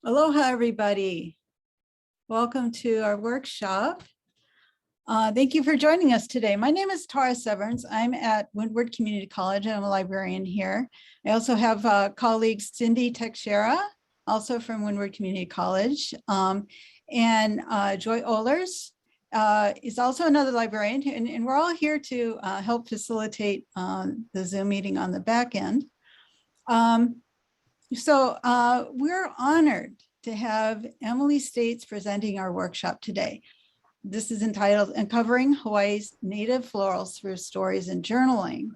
Aloha, everybody. Welcome to our workshop. Thank you for joining us today. My name is Tara Severns. I'm at Windward Community College. I'm a librarian here. I also have colleagues Cindy Teixeira, also from Windward Community College, and Joy Ohlers is also another librarian, and we're all here to help facilitate the Zoom meeting on the back end. We're honored to have Emily States presenting our workshop today. This is entitled Uncovering Hawaii's Native Florals Through Stories and Journaling.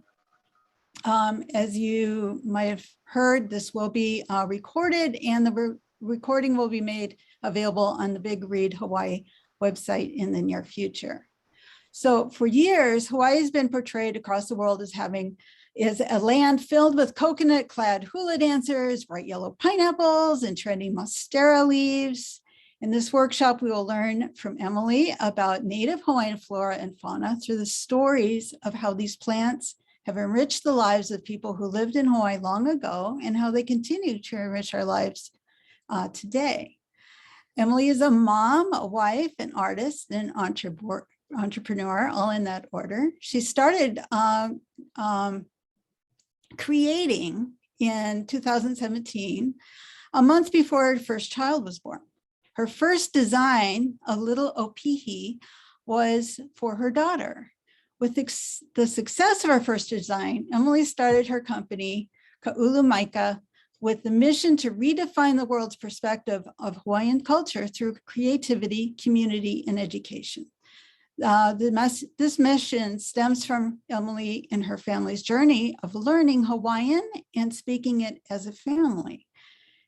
As you might have heard, this will be recorded, and the recording will be made available on the Big Read Hawaii website in the near future. So for years, Hawaii has been portrayed across the world as having a land filled with coconut-clad hula dancers, bright yellow pineapples, and trendy monstera leaves. In this workshop, we will learn from Emily about native Hawaiian flora and fauna through the stories of how these plants have enriched the lives of people who lived in Hawaii long ago and how they continue to enrich our lives today. Emily is a mom, a wife, an artist, and entrepreneur, all in that order. She started creating in 2017, a month before her first child was born. Her first design, a little opihi, was for her daughter. With the success of her first design, Emily started her company, Ka'ulu Maika, with the mission to redefine the world's perspective of Hawaiian culture through creativity, community, and education. This mission stems from Emily and her family's journey of learning Hawaiian and speaking it as a family.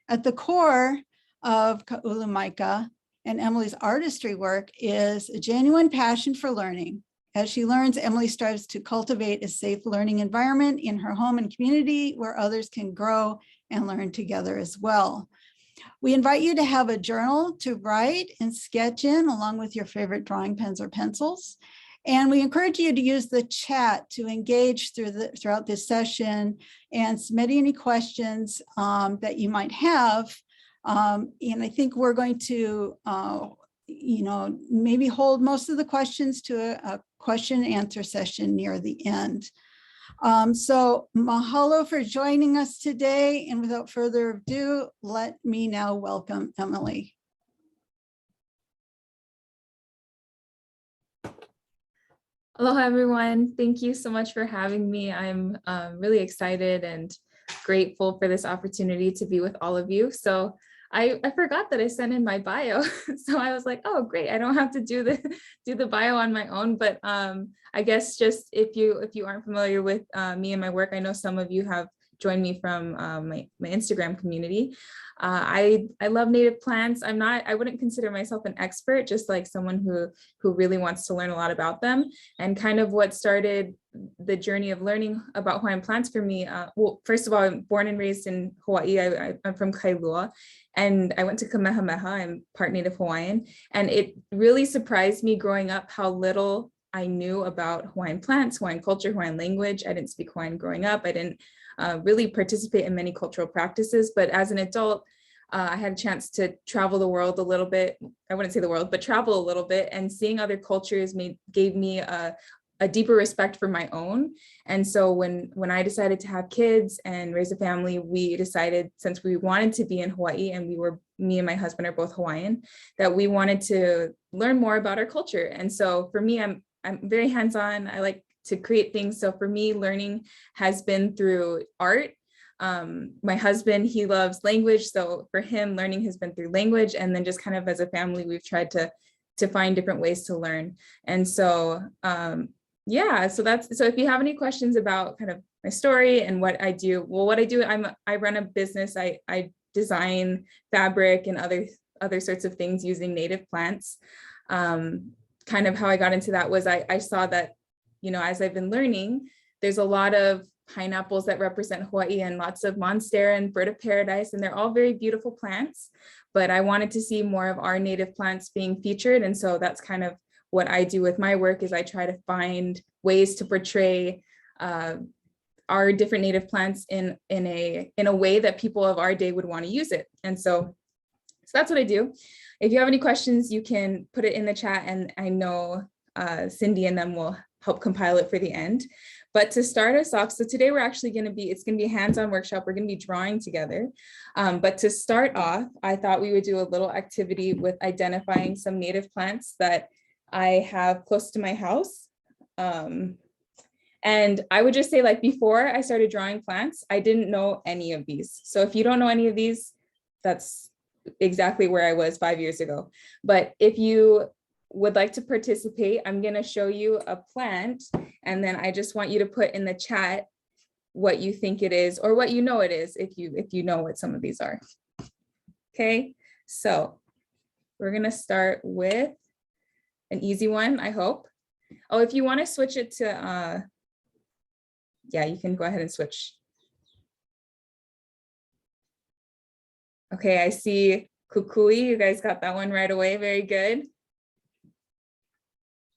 At the core of Ka'ulu Maika and Emily's artistry work is a genuine passion for learning. As she learns, Emily strives to cultivate a safe learning environment in her home and community where others can grow and learn together as well. We invite you to have a journal to write and sketch in along with your favorite drawing pens or pencils. And we encourage you to use the chat to engage throughout this session and submit any questions that you might have. And I think we're going to, maybe hold most of the questions to a question and answer session near the end. So mahalo for joining us today. And without further ado, let me now welcome Emily. Aloha, everyone. Thank you so much for having me. I'm really excited and grateful for this opportunity to be with all of you. So I forgot that I sent in my bio. So I was like, oh, great. I don't have to do the bio on my own. But I guess just if you aren't familiar with me and my work, I know some of you have joined me from my Instagram community. I love native plants. I wouldn't consider myself an expert, just like someone who really wants to learn a lot about them. And kind of what started the journey of learning about Hawaiian plants for me. Well, first of all, I'm born and raised in Hawaii. I'm from Kailua, and I went to Kamehameha. I'm part Native Hawaiian. And it really surprised me growing up how little I knew about Hawaiian plants, Hawaiian culture, Hawaiian language. I didn't speak Hawaiian growing up. I didn't really participate in many cultural practices, but as an adult, I had a chance to travel the world a little bit. I wouldn't say the world, but travel a little bit, and seeing other cultures gave me a deeper respect for my own. And so when I decided to have kids and raise a family, we decided, since we wanted to be in Hawaii, and me and my husband are both Hawaiian, that we wanted to learn more about our culture. And so for me, I'm very hands-on. I like to create things. So for me, learning has been through art. My husband, he loves language. So for him, learning has been through language. And then just kind of as a family, we've tried to find different ways to learn. And so, yeah, so if you have any questions about kind of my story and what I do, well, what I do, I run a business. I design fabric and other sorts of things using native plants. Kind of how I got into that was I saw that, as I've been learning, there's a lot of pineapples that represent Hawaii and lots of monstera and bird of paradise, and they're all very beautiful plants, but I wanted to see more of our native plants being featured. And so that's kind of what I do with my work, is I try to find ways to portray our different native plants in a way that people of our day would want to use it. And so So that's what I do. If you have any questions, you can put it in the chat, and I know Cindy and them will help compile it for the end. But to start us off, so today we're actually going to be, it's going to be a hands-on workshop. We're going to be drawing together. But to start off, I thought we would do a little activity with identifying some native plants that I have close to my house. And I would just say, like, before I started drawing plants, I didn't know any of these. So if you don't know any of these, that's exactly where I was 5 years ago. But if you would like to participate, I'm going to show you a plant, and then I just want you to put in the chat what you think it is or what you know it is, if you know what some of these are. Okay, so we're going to start with an easy one, I hope. Oh, if you want to switch it to yeah, you can go ahead and switch. Okay, I see kukui. You guys got that one right away. Very good.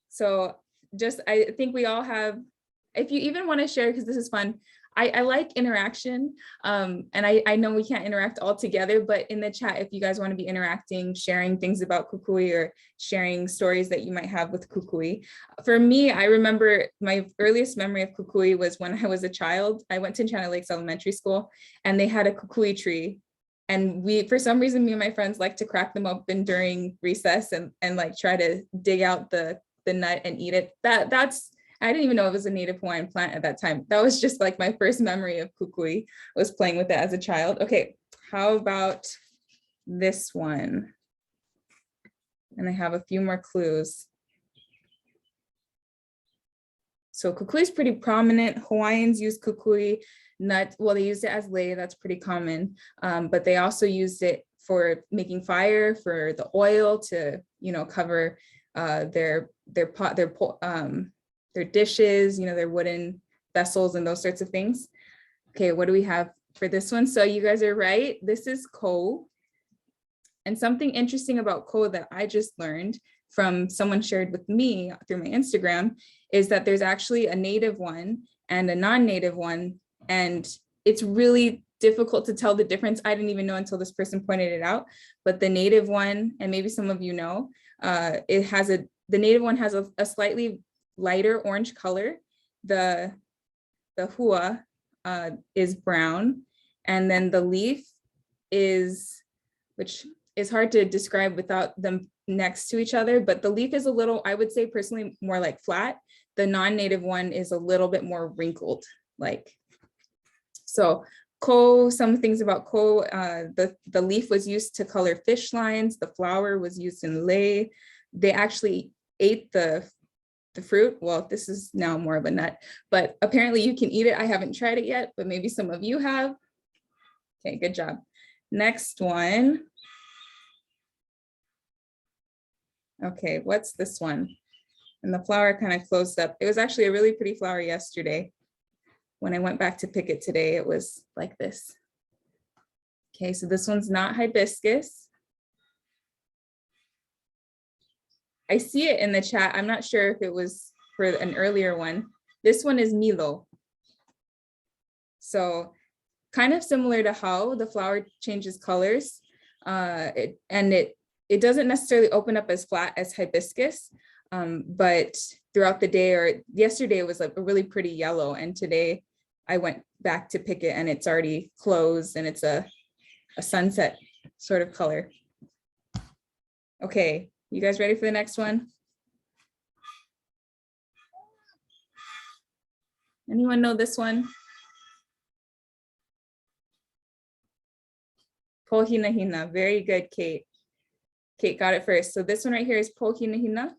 So just, I think we all have, if you even want to share, because this is fun, I like interaction. And I know we can't interact all together, but in the chat, if you guys want to be interacting, sharing things about kukui or sharing stories that you might have with kukui. For me, I remember my earliest memory of kukui was when I was a child. I went to Enchanted Lakes Elementary School, and they had a kukui tree. And we, for some reason, me and my friends like to crack them open during recess and like try to dig out the nut and eat it. That's, I didn't even know it was a native Hawaiian plant at that time. That was just like my first memory of kukui, was playing with it as a child. Okay, how about this one? And I have a few more clues. So kukui is pretty prominent. Hawaiians use kukui nut. Well, they use it as lei, that's pretty common. But they also used it for making fire, for the oil to, you know, cover their dishes, you know, their wooden vessels and those sorts of things. Okay, what do we have for this one? So you guys are right. This is ko. And something interesting about ko that I just learned from someone shared with me through my Instagram is that there's actually a native one and a non-native one. And it's really difficult to tell the difference. I didn't even know until this person pointed it out. But the native one, and maybe some of you know, the native one has a slightly lighter orange color. The hua is brown, and then the leaf is, which is hard to describe without them next to each other, but the leaf is a little, I would say personally, more like flat. The non-native one is a little bit more wrinkled, like. So ko, some things about ko, the leaf was used to color fish lines. The flower was used in lei. They actually ate the fruit. Well, this is now more of a nut, but apparently you can eat it. I haven't tried it yet, but maybe some of you have. Okay, good job. Next one. Okay, what's this one? And the flower kind of closed up. It was actually a really pretty flower yesterday. When I went back to pick it today, it was like this. Okay, so this one's not hibiscus. I see it in the chat. I'm not sure if it was for an earlier one. This one is Milo. So kind of similar to how the flower changes colors. It doesn't necessarily open up as flat as hibiscus, but throughout the day, or yesterday, it was like a really pretty yellow, and today I went back to pick it and it's already closed and it's a sunset sort of color. Okay, you guys ready for the next one? Anyone know this one? Pohinahina, very good, Kate. Kate got it first. So this one right here is pohinahina.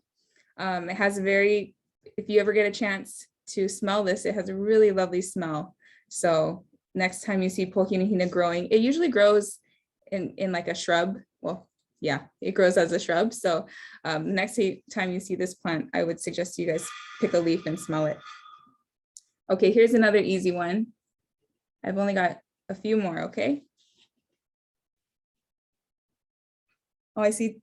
It has a very, if you ever get a chance to smell this, it has a really lovely smell. So next time you see pohinahina growing, it usually grows in like a shrub. Well, yeah, it grows as a shrub. So next time you see this plant, I would suggest you guys pick a leaf and smell it. Okay, here's another easy one. I've only got a few more, okay? Oh, I see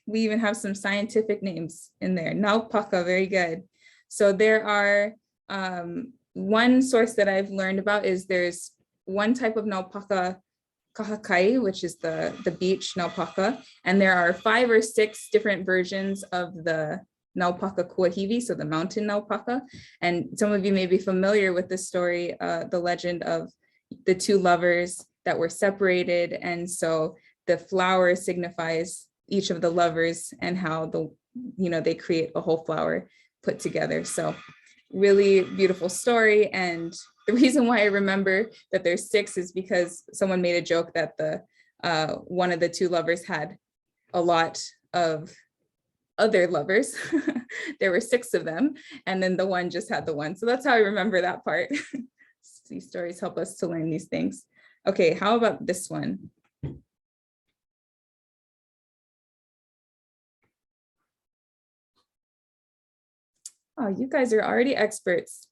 we even have some scientific names in there. Naupaka, very good. So there are, one source that I've learned about is there's one type of naupaka Kahakai, which is the beach naupaka. And there are 5 or 6 different versions of the naupaka kuahiwi, so the mountain naupaka. And some of you may be familiar with the story, the legend of the 2 lovers that were separated. And so the flower signifies each of the lovers and how they create a whole flower put together. So really beautiful story. And the reason why I remember that there's 6 is because someone made a joke that one of the 2 lovers had a lot of other lovers. There were 6 of them, and then the one just had the one. So that's how I remember that part. These stories help us to learn these things. Okay, how about this one? Oh, you guys are already experts.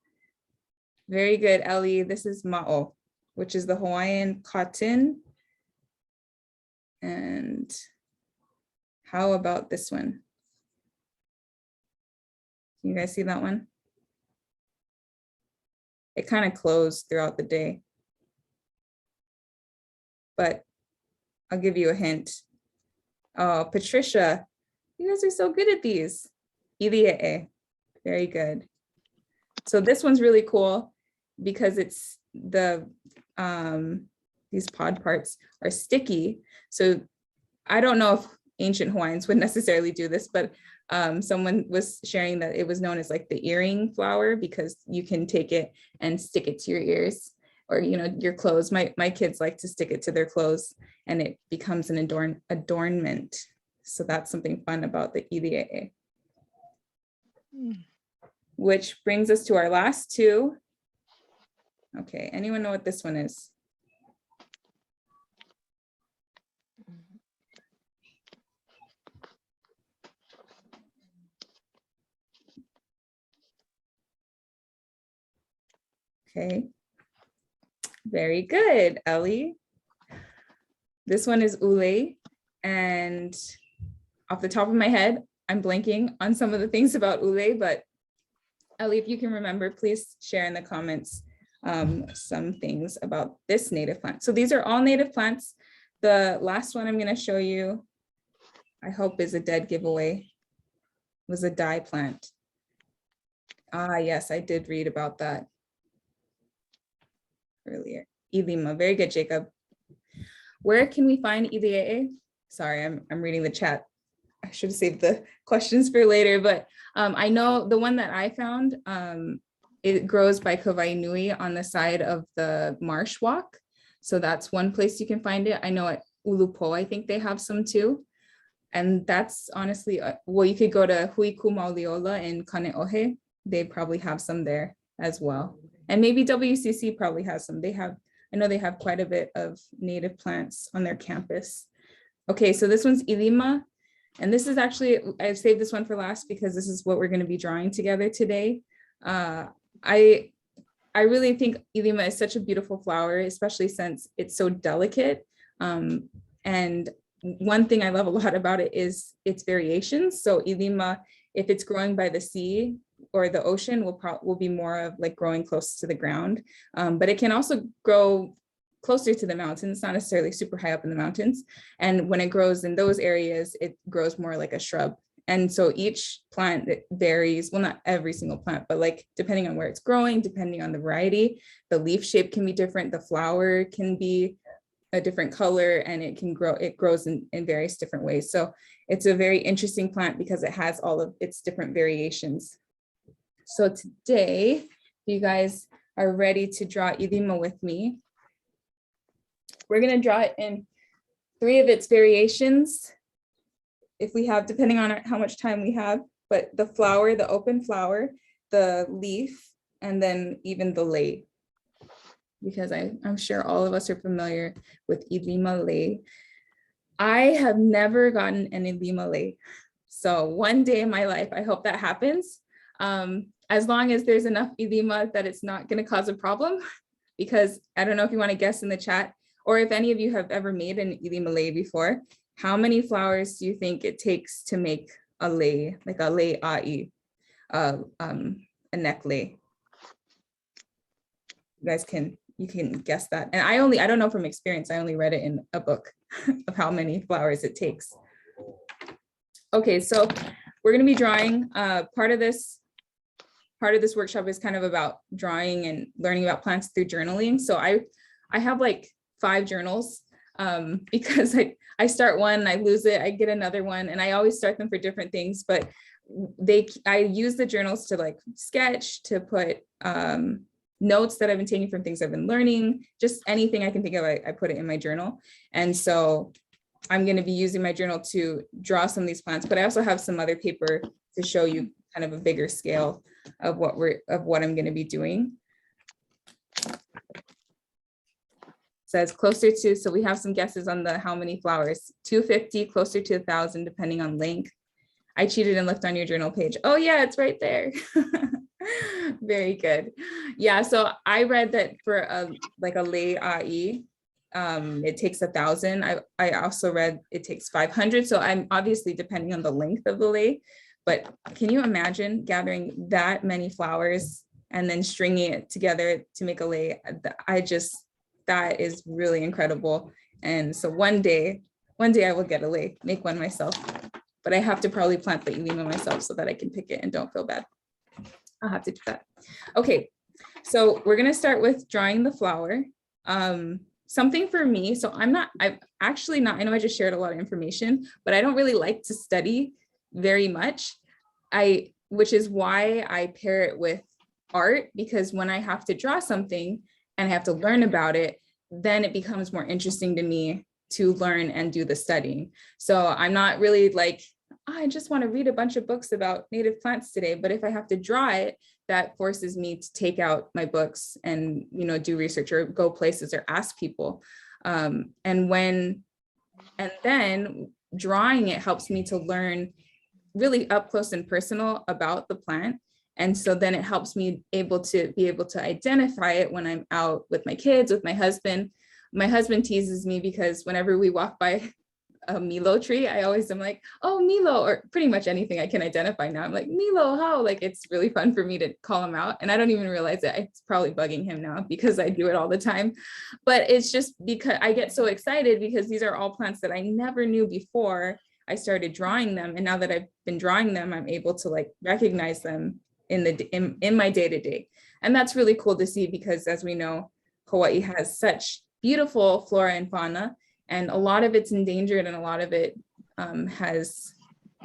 Very good, Ellie. This is ma'o, which is the Hawaiian cotton. And how about this one? Can you guys see that one? It kind of closed throughout the day, but I'll give you a hint. Oh, Patricia, you guys are so good at these. Ili'e'e, very good. So this one's really cool because it's these pod parts are sticky. So I don't know if ancient Hawaiians would necessarily do this, but someone was sharing that it was known as like the earring flower because you can take it and stick it to your ears or your clothes. My kids like to stick it to their clothes and it becomes an adornment. So that's something fun about the ili'e'e. Which brings us to our last 2. Okay, anyone know what this one is? Okay, very good, Ellie. This one is ule, and off the top of my head, I'm blanking on some of the things about ule, but Ellie, if you can remember, please share in the comments some things about this native plant. So these are all native plants. The last one I'm going to show you, I hope is a dead giveaway, was a dye plant. Ah, yes, I did read about that earlier. Ilima, very good, Jacob. Where can we find ili'e'e? Sorry, I'm reading the chat. I should have saved the questions for later, but I know the one that I found, it grows by Kawainui on the side of the marsh walk. So that's one place you can find it. I know at Ulupo, I think they have some too. And that's honestly, well, you could go to Huiku Mauliola in Kane'ohe. They probably have some there as well. And maybe WCC probably has some. I know they have quite a bit of native plants on their campus. Okay, so this one's Ilima. And this is actually, I've saved this one for last because this is what we're going to be drawing together today. I really think Ilima is such a beautiful flower, especially since it's so delicate. And one thing I love a lot about it is its variations. So Ilima, if it's growing by the sea or the ocean, will be more of like growing close to the ground. But it can also grow closer to the mountains, not necessarily super high up in the mountains. And when it grows in those areas, it grows more like a shrub. And so each plant varies, well, not every single plant, but like depending on where it's growing, depending on the variety, the leaf shape can be different, the flower can be a different color, and it grows in various different ways. So it's a very interesting plant because it has all of its different variations. So today, you guys are ready to draw Ilima with me. We're going to draw it in 3 of its variations, if we have, depending on how much time we have, but the flower, the open flower, the leaf, and then even the lei, because I'm sure all of us are familiar with Ilima lei. I have never gotten an Ilima lei. So one day in my life, I hope that happens. As long as there's enough Ilima that it's not going to cause a problem, because I don't know if you want to guess in the chat, or if any of you have ever made an Ilima lei before, how many flowers do you think it takes to make a lei, like a lei ai, a neck lei? You guys can you can guess that. And I don't know from experience, I only read it in a book of how many flowers it takes. Okay, so we're going to be drawing. Part of this workshop is kind of about drawing and learning about plants through journaling. So I have like 5 journals because I start one, I lose it, I get another one, and I always start them for different things. But I use the journals to like sketch, to put notes that I've been taking from things I've been learning, just anything I can think of, I put it in my journal. And so I'm going to be using my journal to draw some of these plants, but I also have some other paper to show you kind of a bigger scale of what I'm going to be doing. It says closer to, so we have some guesses on the how many flowers, 250, closer to 1,000, depending on length. I cheated and looked on your journal page. Oh yeah, it's right there. Very good. Yeah, so I read that for like a lei ai, it takes 1,000. I also read it takes 500. So I'm obviously depending on the length of the lei, but can you imagine gathering that many flowers and then stringing it together to make a lei? That is really incredible. And so one day I will get a lei, make one myself, but I have to probably plant the Ilima myself so that I can pick it and don't feel bad. I'll have to do that. Okay, so we're gonna start with drawing the flower. Something for me, so I'm actually not, I know I just shared a lot of information, but I don't really like to study very much, which is why I pair it with art, because when I have to draw something and I have to learn about it, then it becomes more interesting to me to learn and do the studying. So I'm not really like, I just want to read a bunch of books about native plants today, but if I have to draw it, that forces me to take out my books and, you know, do research or go places or ask people. And then drawing it helps me to learn really up close and personal about the plant. And so then it helps me be able to identify it when I'm out with my kids, with my husband. My husband teases me because whenever we walk by a Milo tree, I always am like, oh, Milo, or pretty much anything I can identify now. I'm like, Milo, how? Like, it's really fun for me to call him out. And I don't even realize it. It's probably bugging him now because I do it all the time. But it's just because I get so excited because these are all plants that I never knew before I started drawing them. And now that I've been drawing them, I'm able to like recognize them in my day-to-day. And that's really cool to see because, as we know, Hawaii has such beautiful flora and fauna, and a lot of it's endangered and a lot of it has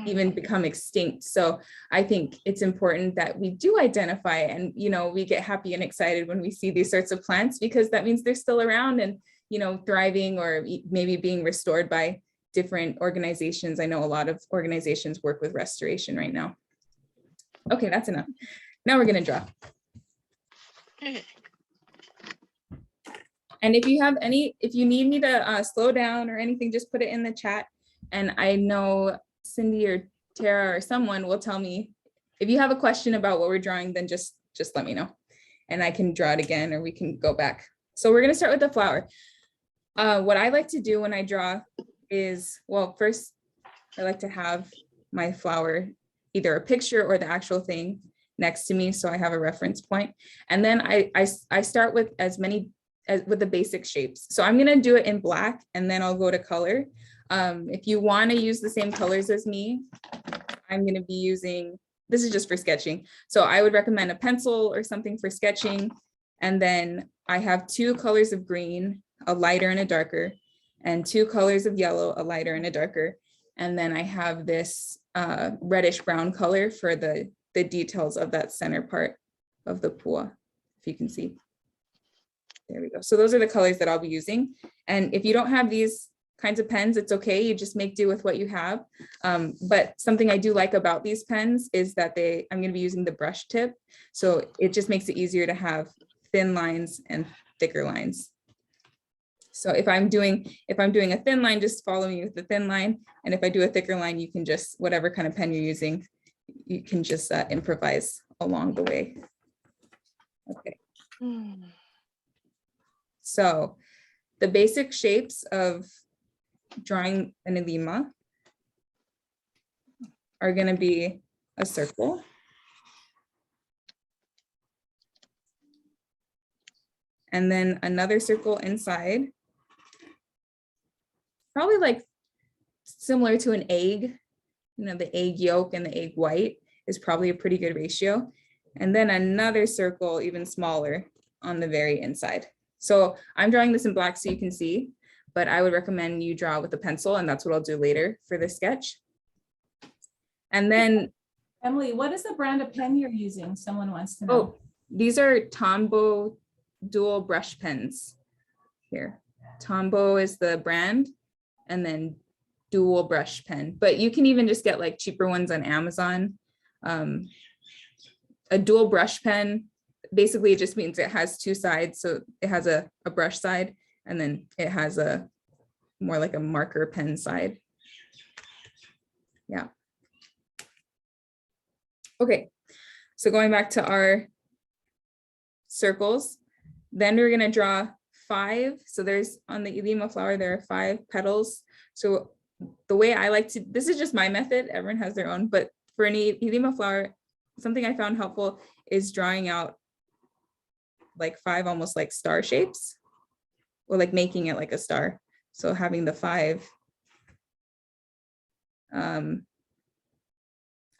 even become extinct. So I think it's important that we do identify, and, you know, we get happy and excited when we see these sorts of plants, because that means they're still around and, you know, thriving, or maybe being restored by different organizations. I know a lot of organizations work with restoration right now. Okay, that's enough. Now we're going to draw. And if you need me to slow down or anything, just put it in the chat. And I know Cindy or Tara or someone will tell me if you have a question about what we're drawing, then just let me know and I can draw it again, or we can go back. So we're going to start with the flower. What I like to do when I draw is, well, first I like to have my flower, either a picture or the actual thing next to me, so I have a reference point. And then I start with with the basic shapes. So I'm gonna do it in black and then I'll go to color. If you wanna use the same colors as me, I'm gonna be using, this is just for sketching. So I would recommend a pencil or something for sketching. And then I have 2 colors of green, a lighter and a darker, and 2 colors of yellow, a lighter and a darker. And then I have this reddish brown color for the details of that center part of the pua, if you can see. There we go. So those are the colors that I'll be using. And if you don't have these kinds of pens, it's okay. You just make do with what you have. But something I do like about these pens is that I'm going to be using the brush tip. So it just makes it easier to have thin lines and thicker lines. So if I'm doing a thin line, just follow me with the thin line. And if I do a thicker line, you can just, whatever kind of pen you're using, you can just improvise along the way. Okay. So the basic shapes of drawing an Ilima are going to be a circle, and then another circle inside. Probably like similar to an egg, you know, the egg yolk and the egg white is probably a pretty good ratio. And then another circle even smaller on the very inside. So I'm drawing this in black so you can see, but I would recommend you draw with a pencil, and that's what I'll do later for this sketch. And then Emily, what is the brand of pen you're using? Someone wants to know. oh, these are Tombow dual brush pens here. Tombow is the brand, and then dual brush pen, but you can even just get like cheaper ones on Amazon. A dual brush pen, basically it just means it has two sides. So it has a brush side, and then it has a more like a marker pen side. Yeah. Okay, so going back to our circles, then we're gonna draw 5. So there's on the Ilima flower, there are 5 petals. So the way I like to, this is just my method, everyone has their own, but for an Ilima flower, something I found helpful is drawing out like 5 almost like star shapes, or like making it like a star. So having the 5,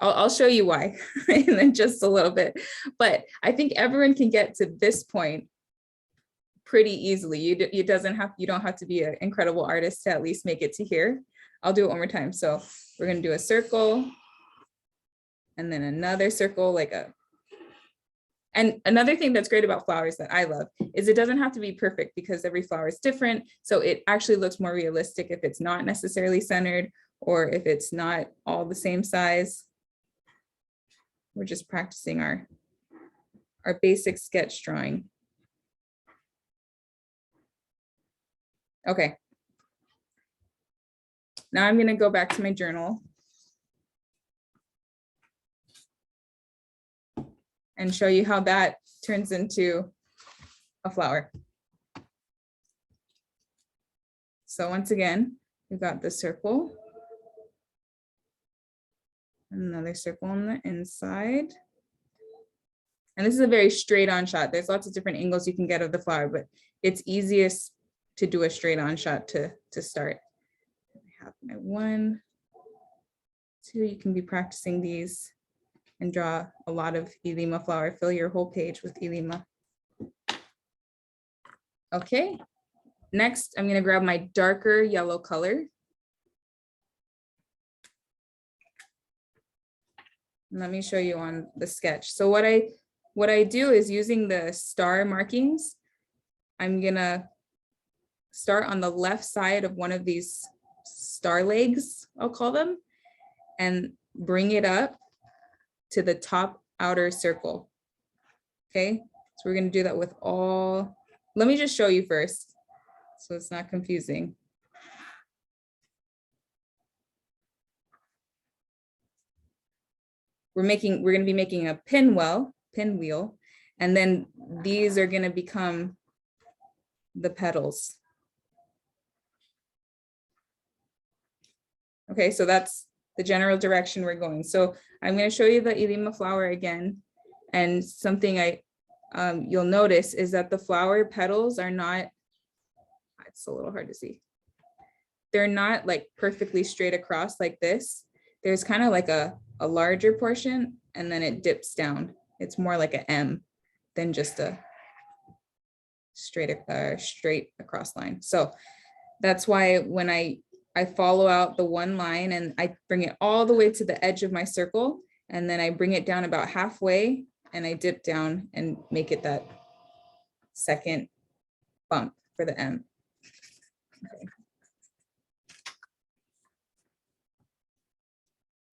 I'll show you why in just a little bit, but I think everyone can get to this point pretty easily. You don't have to be an incredible artist to at least make it to here. I'll do it one more time. So we're going to do a circle and then another circle, and another thing that's great about flowers that I love is it doesn't have to be perfect because every flower is different. So it actually looks more realistic if it's not necessarily centered or if it's not all the same size. We're just practicing our basic sketch drawing. Okay. Now I'm going to go back to my journal and show you how that turns into a flower. So once again, we've got the circle, another circle on the inside. And this is a very straight on shot. There's lots of different angles you can get of the flower, but it's easiest to do a straight on shot to start. I have my 1, 2, you can be practicing these and draw a lot of Ilima flower. Fill your whole page with Ilima. Okay, next I'm gonna grab my darker yellow color. Let me show you on the sketch. So what I do is using the star markings, I'm gonna start on the left side of one of these star legs, I'll call them, and bring it up to the top outer circle. Okay, so we're gonna do that with all, let me just show you first so it's not confusing. We're gonna be making a pinwheel, and then these are gonna become the petals. Okay, so that's the general direction we're going. So I'm going to show you the Ilima flower again. And something you'll notice is that the flower petals are not, it's a little hard to see. They're not like perfectly straight across like this. There's kind of like a larger portion and then it dips down. It's more like an M than just a straight across line. So that's why when I follow out the one line and I bring it all the way to the edge of my circle, and then I bring it down about halfway and I dip down and make it that second bump for the M. Okay.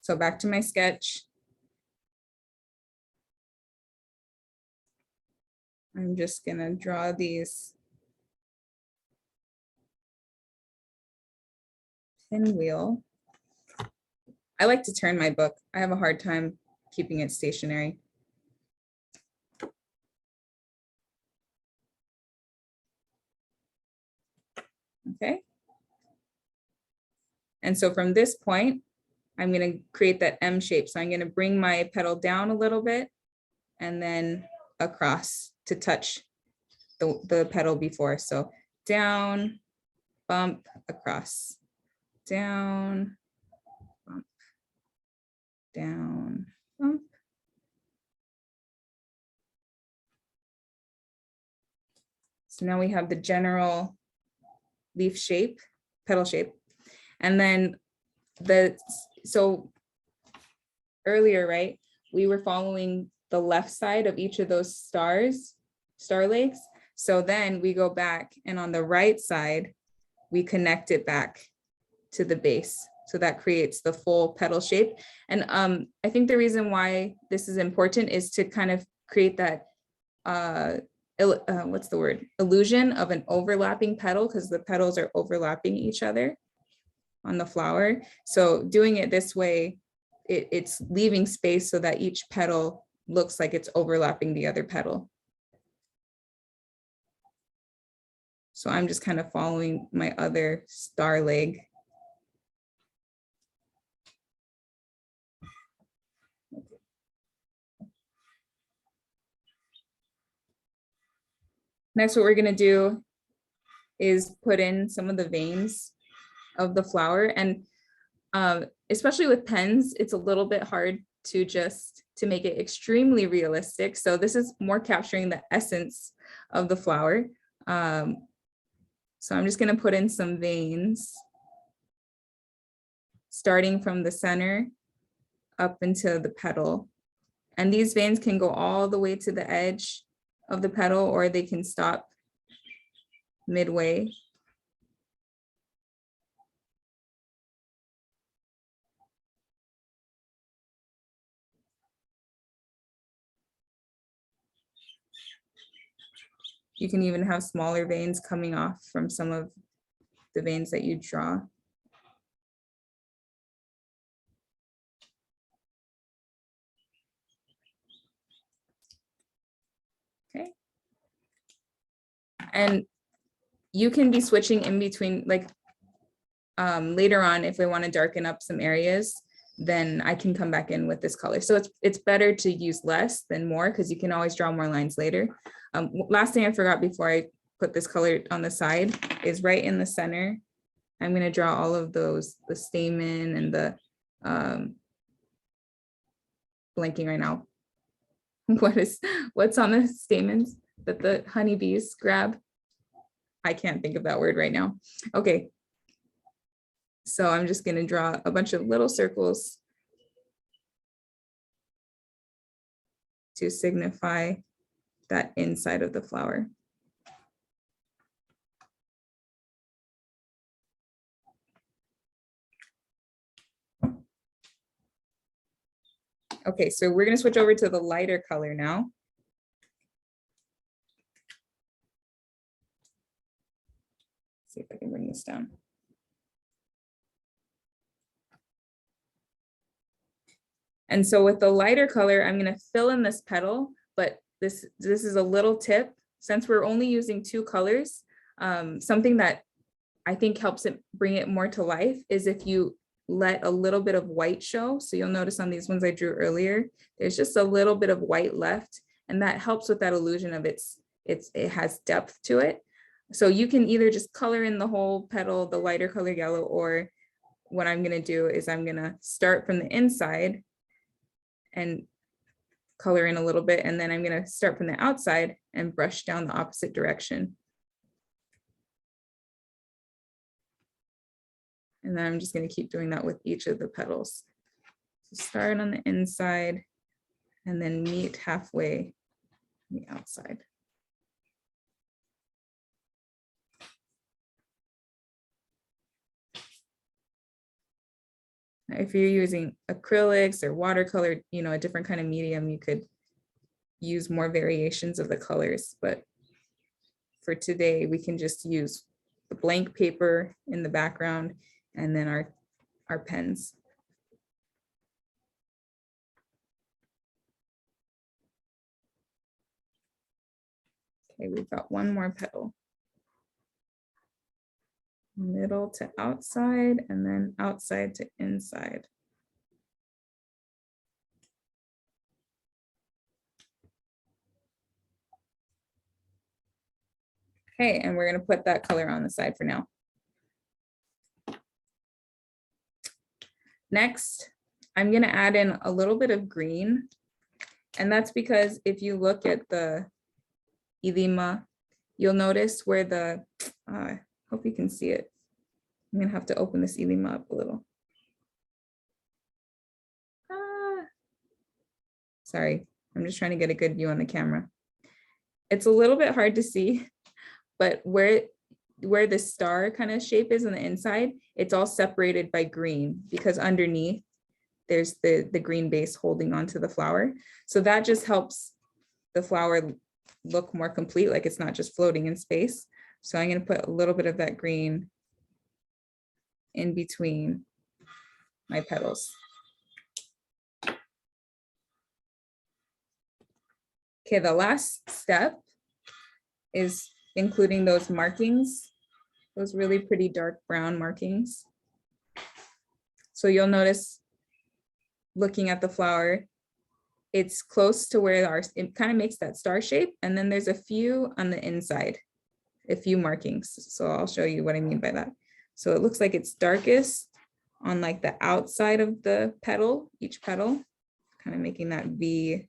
So back to my sketch. I'm just gonna draw these pinwheel. I like to turn my book. I have a hard time keeping it stationary. Okay. And so from this point, I'm going to create that M shape. So I'm going to bring my petal down a little bit and then across to touch the petal before. So down, bump, across, down, bump, down, bump. So now we have the general leaf shape, petal shape. And then so earlier, right, we were following the left side of each of those star legs. So then we go back and on the right side, we connect it back to the base. So that creates the full petal shape. And I think the reason why this is important is to kind of create that, what's the word? Illusion of an overlapping petal, because the petals are overlapping each other on the flower. So doing it this way, it's leaving space so that each petal looks like it's overlapping the other petal. So I'm just kind of following my other star leg. Next, what we're gonna do is put in some of the veins of the flower. And especially with pens, it's a little bit hard to make it extremely realistic. So this is more capturing the essence of the flower. So I'm just gonna put in some veins, starting from the center up into the petal. And these veins can go all the way to the edge of the petal, or they can stop midway. You can even have smaller veins coming off from some of the veins that you draw. Okay. And you can be switching in between, like later on, if we want to darken up some areas, then I can come back in with this color. So it's better to use less than more, because you can always draw more lines later. Last thing I forgot before I put this color on the side is right in the center. I'm going to draw all of those, the stamen and the, blanking right now. What's on the stamens that the honeybees grab? I can't think of that word right now. Okay. So I'm just going to draw a bunch of little circles to signify that inside of the flower. Okay, so we're going to switch over to the lighter color now. See if I can bring this down. And so with the lighter color, I'm going to fill in this petal, but this is a little tip. Since we're only using two colors, something that I think helps it bring it more to life is if you let a little bit of white show. So you'll notice on these ones I drew earlier, there's just a little bit of white left, and that helps with that illusion of it has depth to it. So you can either just color in the whole petal, the lighter color yellow, or what I'm going to do is I'm going to start from the inside and color in a little bit, and then I'm going to start from the outside and brush down the opposite direction. And then I'm just going to keep doing that with each of the petals. So start on the inside and then meet halfway on the outside. If you're using acrylics or watercolor, a different kind of medium, you could use more variations of the colors. But for today, we can just use the blank paper in the background and then our pens. Okay, we've got one more petal. Middle to outside, and then outside to inside. Okay, and we're gonna put that color on the side for now. Next, I'm gonna add in a little bit of green. And that's because if you look at the Ilima, you'll notice where the, I hope you can see it. I'm gonna have to open this Ilima up a little. Sorry, I'm just trying to get a good view on the camera. It's a little bit hard to see, but where the star kind of shape is on the inside, it's all separated by green because underneath there's the green base holding onto the flower. So that just helps the flower look more complete, like it's not just floating in space. So I'm going to put a little bit of that green in between my petals. Okay, the last step is including those markings, those really pretty dark brown markings. So you'll notice looking at the flower, it's close to where it kind of makes that star shape. And then there's a few on the inside, a few markings. So I'll show you what I mean by that. So it looks like it's darkest on like the outside of the petal, each petal, kind of making that V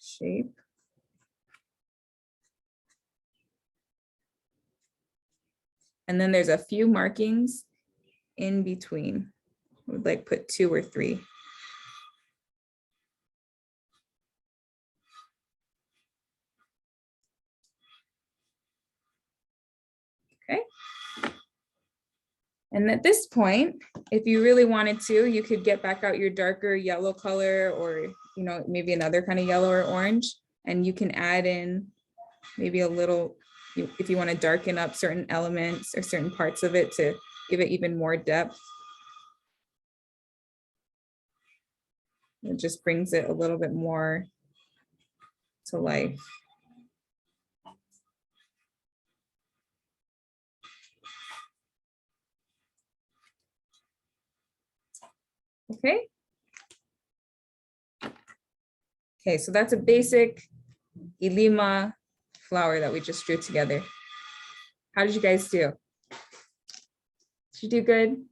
shape. And then there's a few markings in between. I would like put 2 or 3. Okay. And at this point, if you really wanted to, you could get back out your darker yellow color or, you know, maybe another kind of yellow or orange, and you can add in maybe a little, if you want to darken up certain elements or certain parts of it to give it even more depth. It just brings it a little bit more to life. Okay. Okay, so that's a basic Ilima flower that we just drew together. How did you guys do? Did you do good?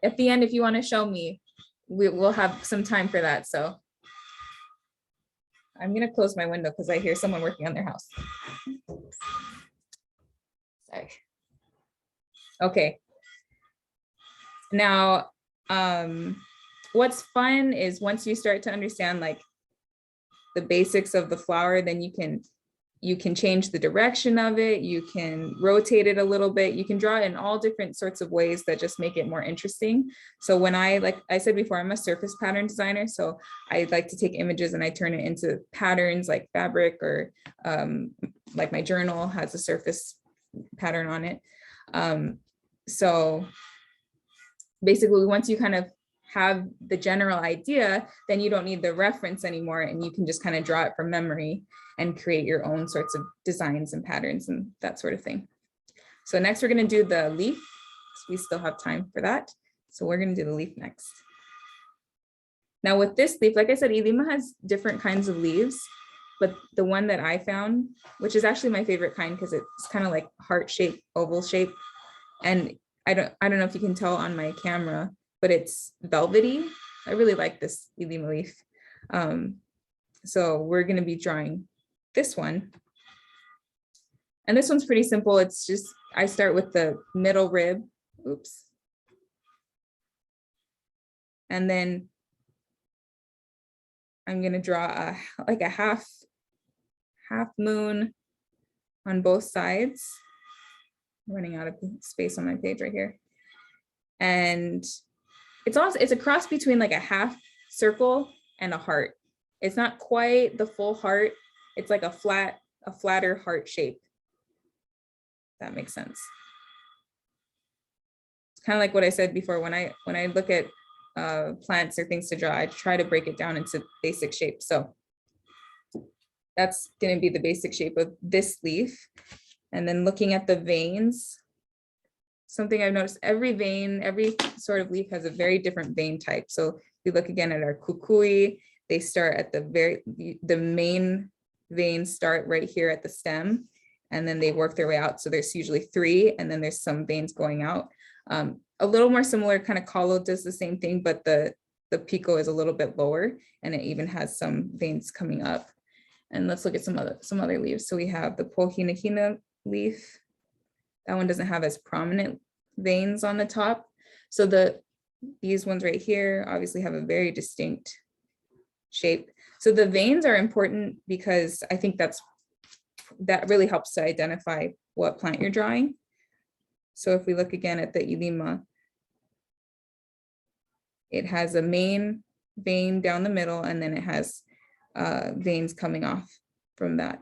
At the end, if you want to show me, we'll have some time for that. So I'm going to close my window because I hear someone working on their house. Sorry. Okay. Now, what's fun is once you start to understand like the basics of the flower, then you can change the direction of it. You can rotate it a little bit. You can draw it in all different sorts of ways that just make it more interesting. So when like I said before, I'm a surface pattern designer. So I like to take images and I turn it into patterns like fabric or like my journal has a surface pattern on it. So basically, once you kind of have the general idea, then you don't need the reference anymore and you can just kind of draw it from memory and create your own sorts of designs and patterns and that sort of thing. So next we're going to do the leaf. We still have time for that. So we're going to do the leaf next. Now with this leaf, like I said, Ilima has different kinds of leaves, but the one that I found, which is actually my favorite kind because it's kind of like heart shape, oval shape. And I don't know if you can tell on my camera, but it's velvety. I really like this Ilima leaf. So we're going to be drawing this one. And this one's pretty simple. It's just, I start with the middle rib. Oops. And then I'm going to draw like a half moon on both sides. I'm running out of space on my page right here. And it's a cross between like a half circle and a heart. It's not quite the full heart. It's like a flatter heart shape. That makes sense. It's kind of like what I said before, when I look at plants or things to draw, I try to break it down into basic shapes. So that's going to be the basic shape of this leaf. And then looking at the veins, something I've noticed, every vein, every sort of leaf has a very different vein type. So if you look again at our kukui, they start at the main veins start right here at the stem, and then they work their way out. So there's usually 3, and then there's some veins going out. A little more similar, kind of Kalo does the same thing, but the Pico is a little bit lower, and it even has some veins coming up. And let's look at some other leaves. So we have the Pohinahina leaf. That one doesn't have as prominent veins on the top. So these ones right here obviously have a very distinct shape. So the veins are important because I think that really helps to identify what plant you're drawing. So if we look again at the Ilima, it has a main vein down the middle, and then it has veins coming off from that.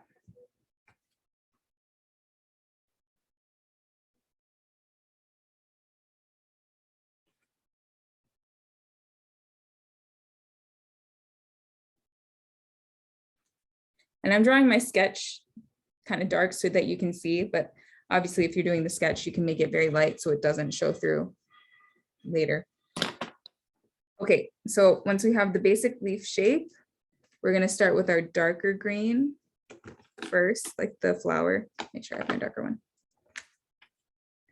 And I'm drawing my sketch kind of dark so that you can see, but obviously if you're doing the sketch, you can make it very light so it doesn't show through later. Okay, so once we have the basic leaf shape, we're going to start with our darker green first, like the flower. Make sure I have my darker one.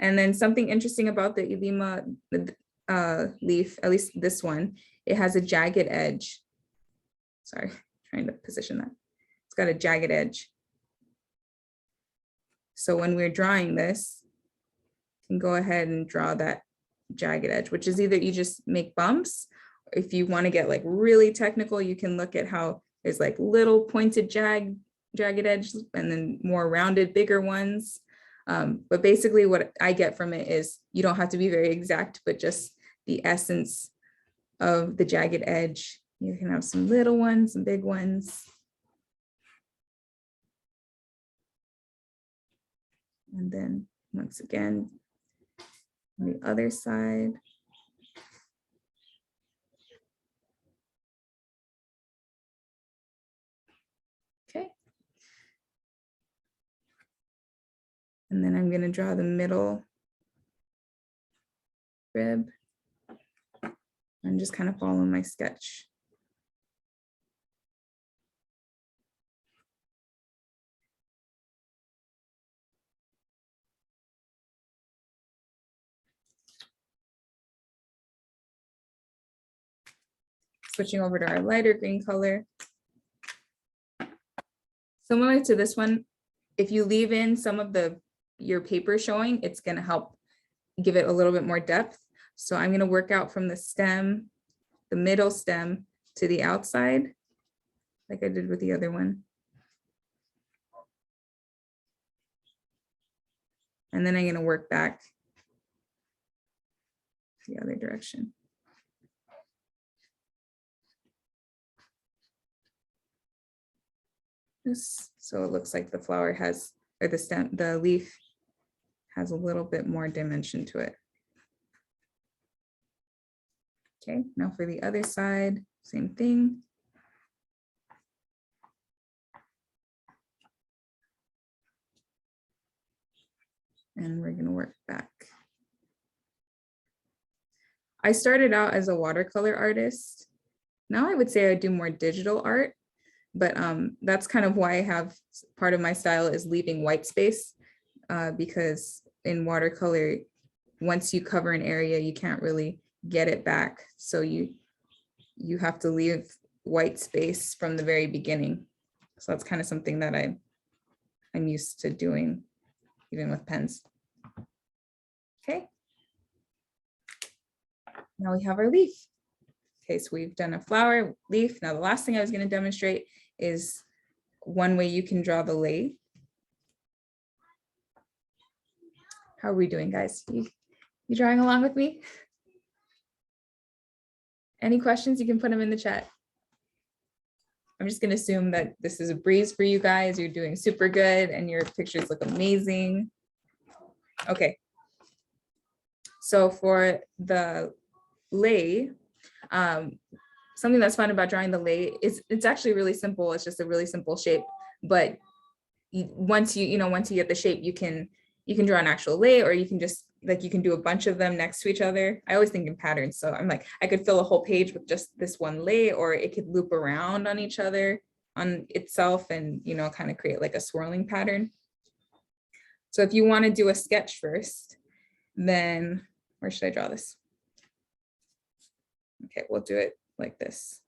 And then something interesting about the Ilima leaf, at least this one, it has a jagged edge. Sorry, trying to position that. It's got a jagged edge. So when we're drawing this, you can go ahead and draw that jagged edge, which is either you just make bumps, or if you want to get like really technical, you can look at how there's like little pointed jagged edge and then more rounded, bigger ones. But basically what I get from it is you don't have to be very exact, but just the essence of the jagged edge. You can have some little ones, some big ones. And then once again, on the other side. Okay. And then I'm going to draw the middle rib and just kind of follow my sketch. Switching over to our lighter green color. Similar to this one, if you leave in some of your paper showing, it's going to help give it a little bit more depth. So I'm going to work out from the stem, the middle stem to the outside, like I did with the other one. And then I'm going to work back the other direction. So it looks like the flower has, or the stem, the leaf has a little bit more dimension to it. Okay, now for the other side, same thing. And we're going to work back. I started out as a watercolor artist. Now I would say I do more digital art. But that's kind of why I have part of my style is leaving white space because in watercolor, once you cover an area, you can't really get it back. So you have to leave white space from the very beginning. So that's kind of something that I'm used to doing even with pens. Okay. Now we have our leaf. Okay, so we've done a flower, leaf. Now the last thing I was going to demonstrate is one way you can draw the lei. How are we doing, guys? You drawing along with me? Any questions? You can put them in the chat. I'm just going to assume that this is a breeze for you guys. You're doing super good and your pictures look amazing. Okay. So for the lei, something that's fun about drawing the lei is it's actually really simple. It's just a really simple shape, but once you get the shape, you can draw an actual lei, or you can just like you can do a bunch of them next to each other. I always think in patterns. So I'm like, I could fill a whole page with just this one lei, or it could loop around on each other, on itself, and, you know, kind of create like a swirling pattern. So if you want to do a sketch first, then where should I draw this? Okay, we'll do it like this.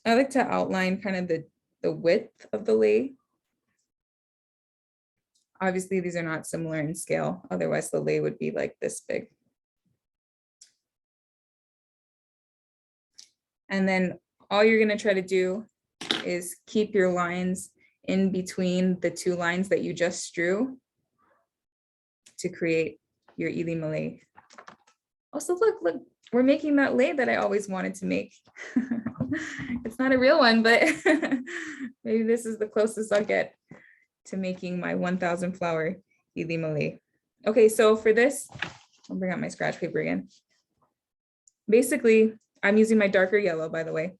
I like to outline kind of the width of the lei. Obviously, these are not similar in scale. Otherwise, the lei would be like this big. And then all you're going to try to do is keep your lines in between the two lines that you just drew to create your Ilima lei. Also, look, we're making that lei that I always wanted to make. It's not a real one, but maybe this is the closest I'll get to making my 1,000 flower Ilima lei. Okay, so for this, I'll bring out my scratch paper again. Basically, I'm using my darker yellow, by the way.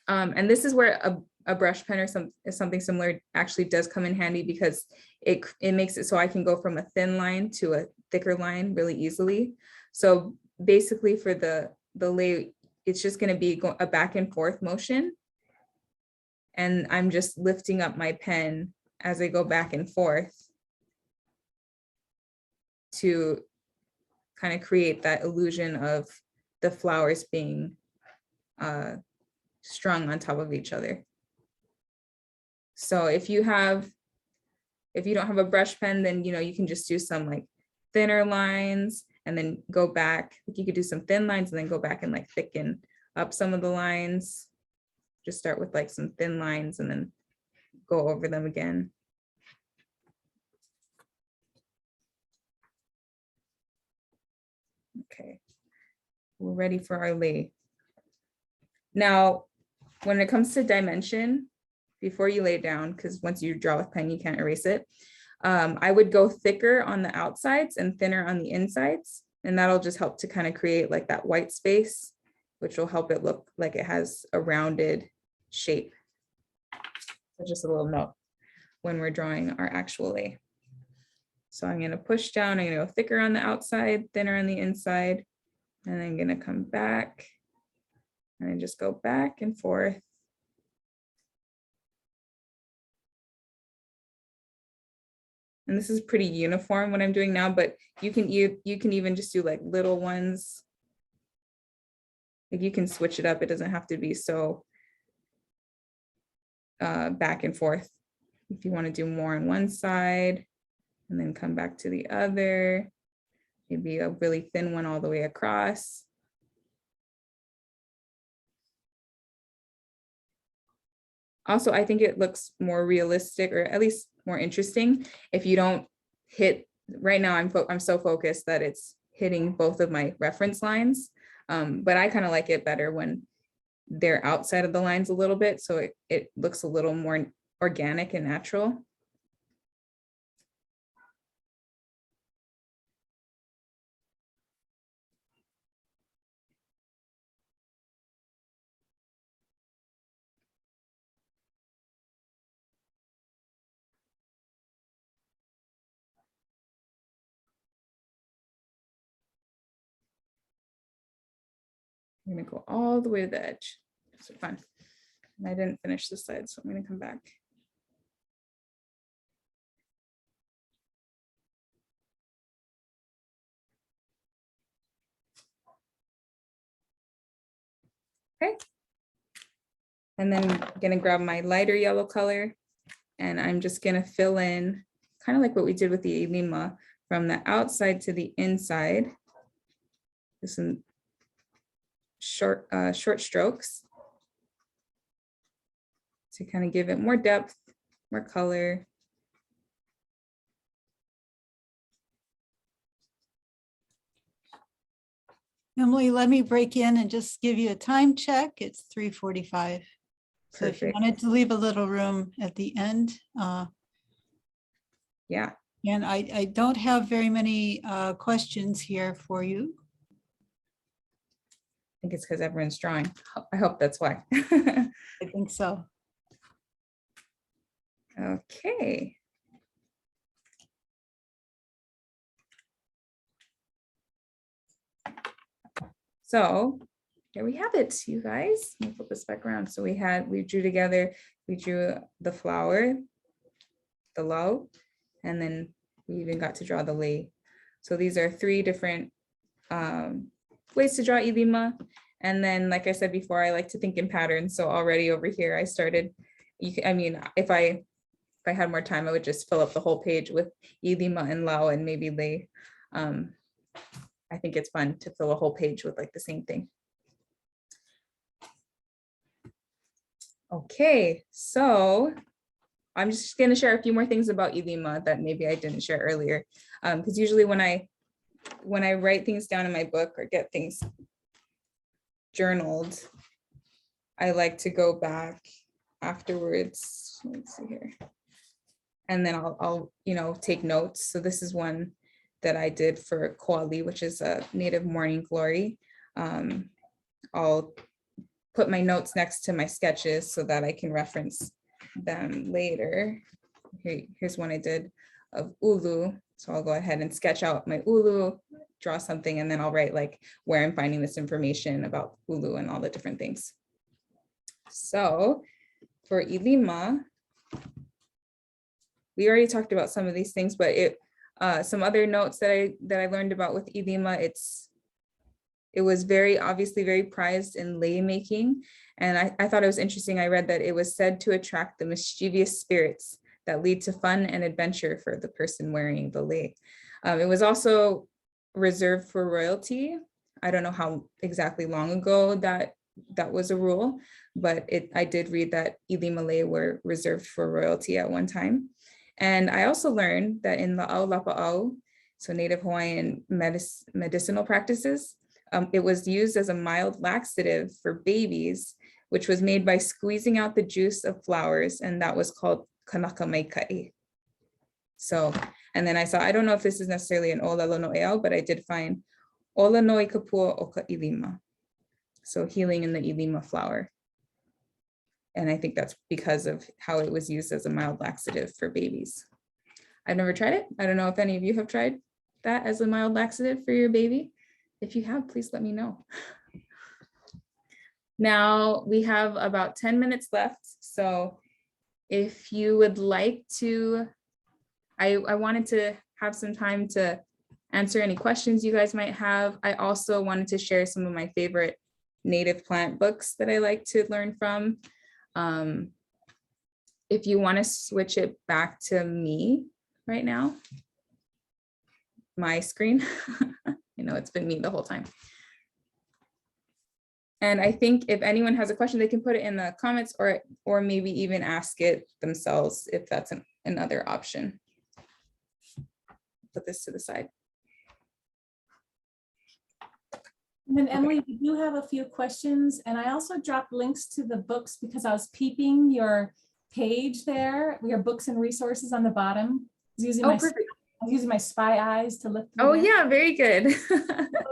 And this is where a brush pen or something similar actually does come in handy, because it makes it so I can go from a thin line to a thicker line really easily. So basically for the lei, it's just going to be a back and forth motion. And I'm just lifting up my pen as I go back and forth to kind of create that illusion of the flowers being strung on top of each other. So if you don't have a brush pen, then, you know, you can just do some like thinner lines and then go back. Like you could do some thin lines and then go back and like thicken up some of the lines. Just start with like some thin lines and then go over them again. Okay, we're ready for our lei. Now, when it comes to dimension, before you lay it down, because once you draw with pen, you can't erase it. I would go thicker on the outsides and thinner on the insides. And that'll just help to kind of create like that white space, which will help it look like it has a rounded shape. So just a little note when we're drawing our actual lei. So I'm going to push down, I'm going to go thicker on the outside, thinner on the inside, and I'm going to come back and I just go back and forth. And this is pretty uniform what I'm doing now, but you can even just do like little ones. Like you can switch it up. It doesn't have to be so back and forth. If you want to do more on one side and then come back to the other, maybe a really thin one all the way across. Also, I think it looks more realistic, or at least more interesting, if you don't hit, right now I'm so focused that it's hitting both of my reference lines, but I kind of like it better when they're outside of the lines a little bit, so it looks a little more organic and natural. I'm gonna go all the way to the edge. So fun. And I didn't finish this side, so I'm gonna come back. Okay. And then I'm gonna grab my lighter yellow color, and I'm just gonna fill in kind of like what we did with the Ilima, from the outside to the inside. Just some short strokes to kind of give it more depth, more color. Emily, let me break in and just give you a time check. It's 3:45. So if you Perfect. wanted to leave a little room at the end. Yeah. And I don't have very many questions here for you. I think it's because everyone's drawing. I hope that's why. I think so. Okay. So here we have it, you guys. Let me flip this back around. So we drew together, we drew the flower, the lau, and then we even got to draw the lei. So these are 3 different ways to draw Ilima. And then, like I said before, I like to think in patterns. So already over here, I started, if I had more time, I would just fill up the whole page with Ilima and lau and maybe lei. I think it's fun to fill a whole page with like the same thing. Okay, so I'm just going to share a few more things about Ilima that maybe I didn't share earlier. Because usually when I write things down in my book or get things journaled, I like to go back afterwards. Let's see here. And then I'll take notes. So this is one that I did for Koali, which is a native morning glory. I'll put my notes next to my sketches so that I can reference them later. Here's one I did of ulu. So I'll go ahead and sketch out my ulu, draw something, and then I'll write like where I'm finding this information about ulu and all the different things. So for Ilima, we already talked about some of these things, but some other notes that I learned about with Ilima, it was obviously very prized in lei making. And I thought it was interesting. I read that it was said to attract the mischievous spirits that lead to fun and adventure for the person wearing the lei. It was also reserved for royalty. I don't know how exactly long ago that was a rule, but I did read that Ilima lei were reserved for royalty at one time. And I also learned that in La'au Lapa'au, so Native Hawaiian medicinal practices, it was used as a mild laxative for babies, which was made by squeezing out the juice of flowers, and that was called kanaka maikai. So, and then I don't know if this is necessarily an ola lono'eau, but I did find ola noi kapua o ka Ilima. So healing in the Ilima flower. And I think that's because of how it was used as a mild laxative for babies. I've never tried it. I don't know if any of you have tried that as a mild laxative for your baby. If you have, please let me know. Now we have about 10 minutes left. So if you would like to, I wanted to have some time to answer any questions you guys might have. I also wanted to share some of my favorite native plant books that I like to learn from. If you want to switch it back to me right now, my screen, you know, it's been me the whole time. And I think if anyone has a question, they can put it in the comments or maybe even ask it themselves if that's another option. Put this to the side. And then Emily, we do have a few questions, and I also dropped links to the books because I was peeping your page there, your books and resources on the bottom. I was using my spy eyes to look through. Oh there. yeah, very good. So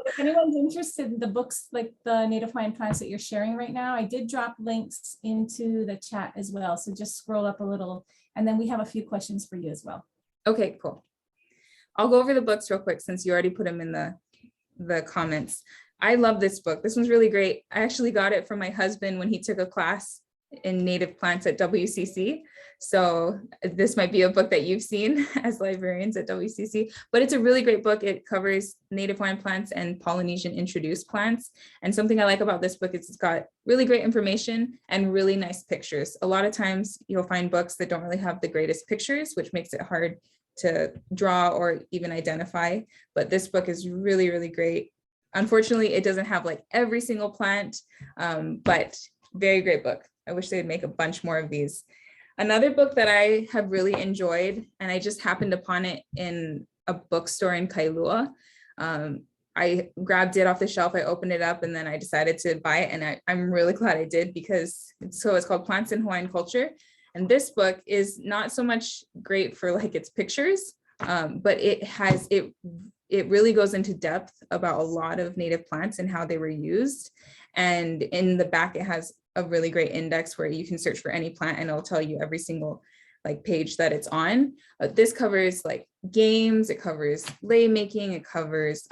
if anyone's interested in the books, like the Native Hawaiian plants that you're sharing right now, I did drop links into the chat as well. So just scroll up a little, and then we have a few questions for you as well. Okay, cool. I'll go over the books real quick since you already put them in the comments. I love this book. This one's really great. I actually got it from my husband when he took a class in native plants at WCC. So this might be a book that you've seen as librarians at WCC, but it's a really great book. It covers native Hawaiian plants and Polynesian introduced plants. And something I like about this book is it's got really great information and really nice pictures. A lot of times you'll find books that don't really have the greatest pictures, which makes it hard to draw or even identify. But this book is really, really great. Unfortunately, it doesn't have like every single plant, but very great book. I wish they'd make a bunch more of these. Another book that I have really enjoyed, and I just happened upon it in a bookstore in Kailua. I grabbed it off the shelf, I opened it up, and then I decided to buy it. And I'm really glad I did because it's called Plants in Hawaiian Culture. And this book is not so much great for like its pictures, but it really goes into depth about a lot of native plants and how they were used. And in the back, it has a really great index where you can search for any plant and it'll tell you every single like page that it's on. This covers like games, it covers lei making, it covers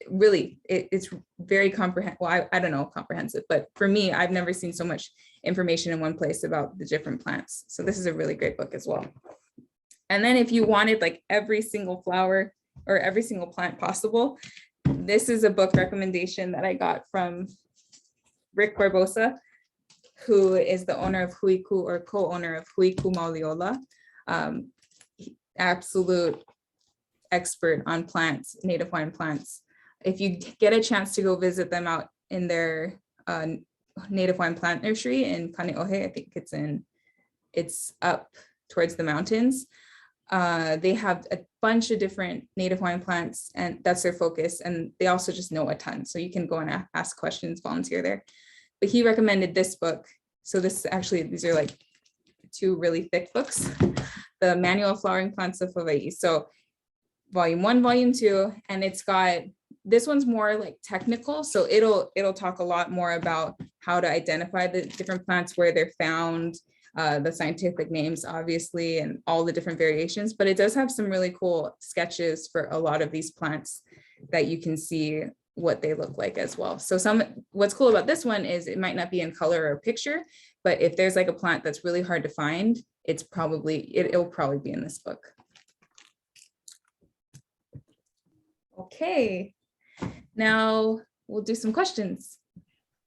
really, it's very comprehensive. Well, I don't know comprehensive, but for me, I've never seen so much information in one place about the different plants. So this is a really great book as well. And then if you wanted like every single flower or every single plant possible, this is a book recommendation that I got from Rick Barbosa, who is the owner of Huiku, or co-owner of Huiku Mauliola. Absolute expert on plants, native Hawaiian plants. If you get a chance to go visit them out in their native Hawaiian plant nursery in Kaneohe, I think it's up towards the mountains. They have a bunch of different native Hawaiian plants, and that's their focus. And they also just know a ton. So you can go and ask questions, volunteer there. But he recommended this book. So this actually, these are like two really thick books, the Manual of Flowering Plants of Hawaiʻi. So volume 1, volume 2, and it's got, this one's more like technical. So it'll talk a lot more about how to identify the different plants, where they're found, the scientific names, obviously, and all the different variations, but it does have some really cool sketches for a lot of these plants that you can see what they look like as well. So what's cool about this one is it might not be in color or picture, but if there's like a plant that's really hard to find, it'll probably be in this book. Okay, now we'll do some questions.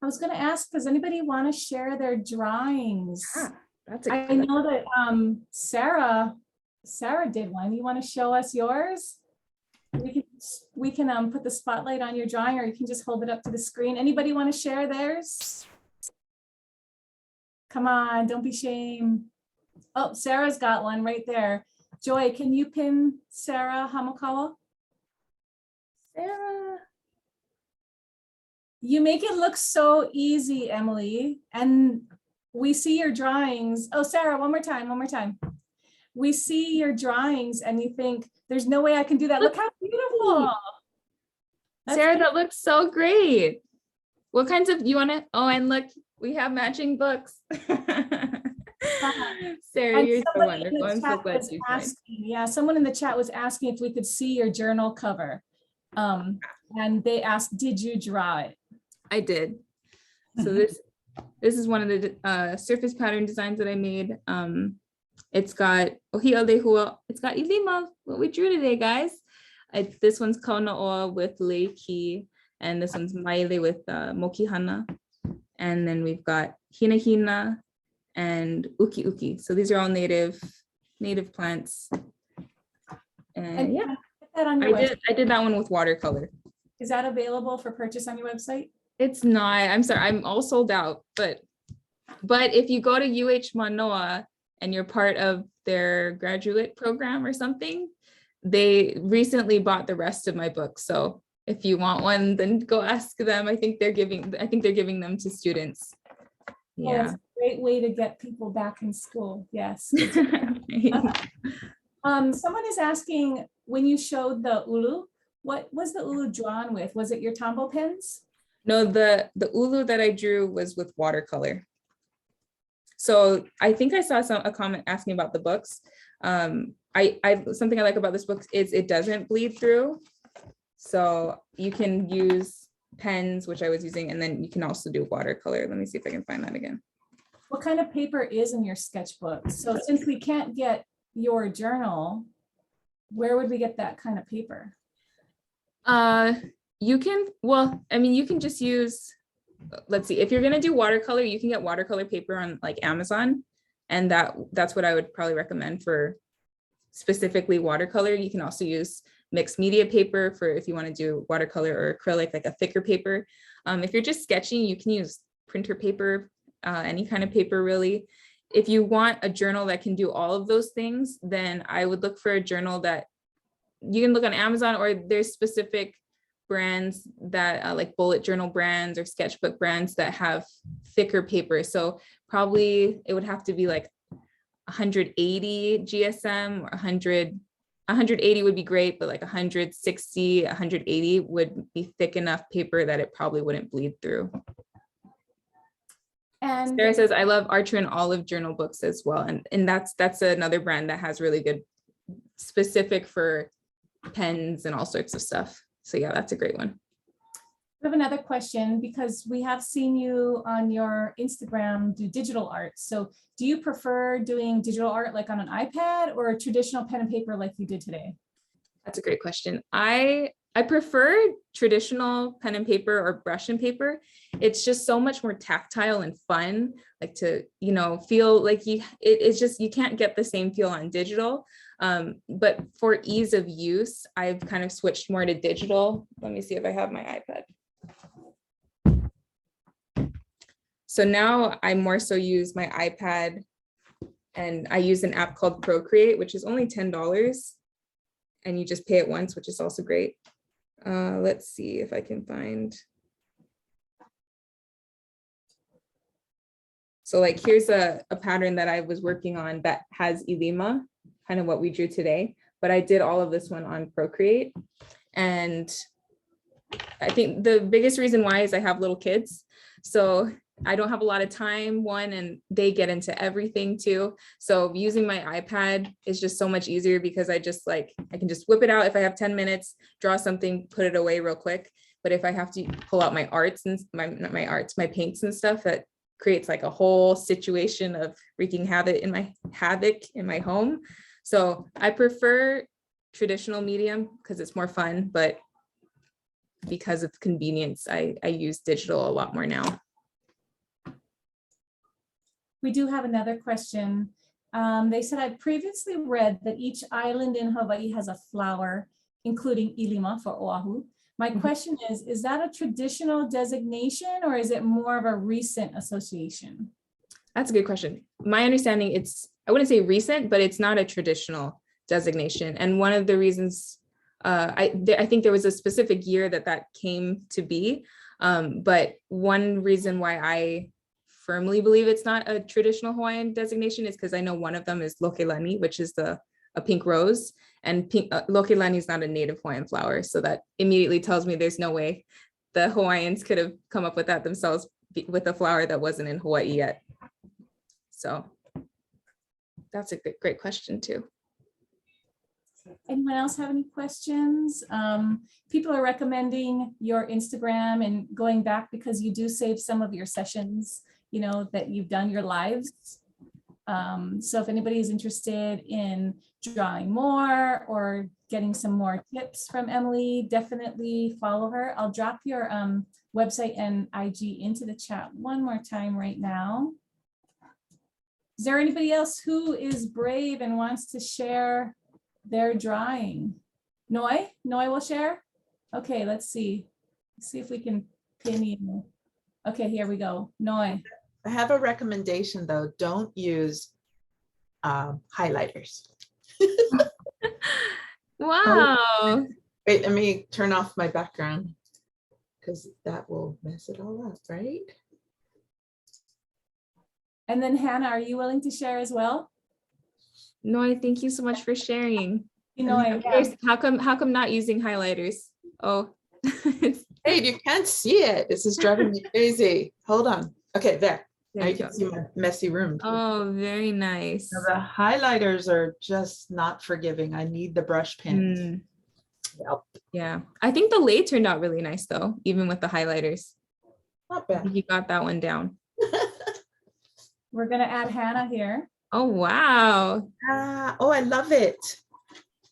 I was going to ask, does anybody want to share their drawings? That's I know that Sarah did one. You want to show us yours? We can put the spotlight on your drawing, or you can just hold it up to the screen. Anybody want to share theirs? Come on, don't be ashamed. Oh, Sarah's got one right there. Joy, can you pin Sarah Hamakawa? Sarah. You make it look so easy, Emily. And we see your drawings. Oh, Sarah, one more time. We see your drawings and you think, there's no way I can do that. Look how beautiful. Sarah, that looks so great. What kinds of, you want to, oh, and look, we have matching books. Sarah, And you're so somebody in wonderful. the I'm so chat glad was you asking, yeah, someone in the chat was asking if we could see your journal cover. And they asked, did you draw it? I did. So this is one of the surface pattern designs that I made. It's got ohia lehua. It's got Ilima, what we drew today, guys. This one's kaunoa with leiki, and this one's maile with mokihana. And then we've got hina hina and uki uki. So these are all native plants. And yeah, that on your website. I did that one with watercolor. Is that available for purchase on your website? It's not. I'm sorry. I'm all sold out. But if you go to UH Manoa and you're part of their graduate program or something, they recently bought the rest of my books. So if you want one, then go ask them. I think they're giving them to students. Yeah, Yeah. it's a great way to get people back in school. Yes. Someone is asking, when you showed the ulu, what was the ulu drawn with? Was it your Tombow pens? No, the ulu that I drew was with watercolor. So I think I saw a comment asking about the books. Something I like about this book is it doesn't bleed through. So you can use pens, which I was using, and then you can also do watercolor. Let me see if I can find that again. What kind of paper is in your sketchbook? So since we can't get your journal, where would we get that kind of paper? You can, well, I mean, you can just use, let's see, if you're going to do watercolor, you can get watercolor paper on like Amazon. And that's what I would probably recommend for specifically watercolor. You can also use mixed media paper for if you want to do watercolor or acrylic, like a thicker paper. If you're just sketching, you can use printer paper, any kind of paper really. If you want a journal that can do all of those things, then I would look for a journal that you can look on Amazon, or there's specific brands that like bullet journal brands or sketchbook brands that have thicker paper. So probably it would have to be like 180 GSM or 180 would be great, but like 160, 180 would be thick enough paper that it probably wouldn't bleed through. And Sarah says, I love Archer and Olive journal books as well. And that's another brand that has really good specific for pens and all sorts of stuff. So yeah, that's a great one. we have another question because we have seen you on your Instagram do digital art. So do you prefer doing digital art like on an iPad or a traditional pen and paper like you did today? That's a great question. I prefer traditional pen and paper or brush and paper. It's just so much more tactile and fun, like to, you know, feel like it's just, you can't get the same feel on digital. But for ease of use, I've kind of switched more to digital. Let me see if I have my iPad. So now I more so use my iPad, and I use an app called Procreate, which is only $10. And you just pay it once, which is also great. Let's see if I can find. So like, here's a pattern that I was working on that has Ilima, kind of what we drew today, but I did all of this one on Procreate. And I think the biggest reason why is I have little kids. So I don't have a lot of time, one, and they get into everything too. So using my iPad is just so much easier because I can just whip it out if I have 10 minutes, draw something, put it away real quick. But if I have to pull out my arts and my paints and stuff, that creates like a whole situation of wreaking havoc in my home. So I prefer traditional medium because it's more fun, but because of convenience, I use digital a lot more now. We do have another question. They said, I previously read that each island in Hawaii has a flower, including Ilima for Oahu. My question is that a traditional designation or is it more of a recent association? That's a good question. My understanding, I wouldn't say recent, but it's not a traditional designation. And one of the reasons, I think there was a specific year that came to be. But one reason why I firmly believe it's not a traditional Hawaiian designation is because I know one of them is Lokelani, which is a pink rose, and Lokelani is not a native Hawaiian flower. So that immediately tells me there's no way the Hawaiians could have come up with that themselves with a flower that wasn't in Hawaii yet. So that's a great question too. Anyone else have any questions? People are recommending your Instagram and going back because you do save some of your sessions, you know, that you've done, your lives. So if anybody is interested in drawing more or getting some more tips from Emily, definitely follow her. I'll drop your website and IG into the chat one more time right now. Is there anybody else who is brave and wants to share their drawing? Noi will share? Okay, let's see. Let's see if we can pin you. Okay, here we go. Noi. I have a recommendation though. Don't use highlighters. Wow. Wait, let me turn off my background because that will mess it all up, right? And then Hannah, are you willing to share as well? No, thank you so much for sharing. You know, How come not using highlighters? Oh. Hey, you can't see it. This is driving me crazy. Hold on. Okay, there. Now you can see my messy room too. Oh, very nice. Now the highlighters are just not forgiving. I need the brush pens. Yep. Yeah, I think the lei turned out really nice though, even with the highlighters. Not bad. You got that one down. we're gonna add Hannah here. Oh, wow. Oh, I love it.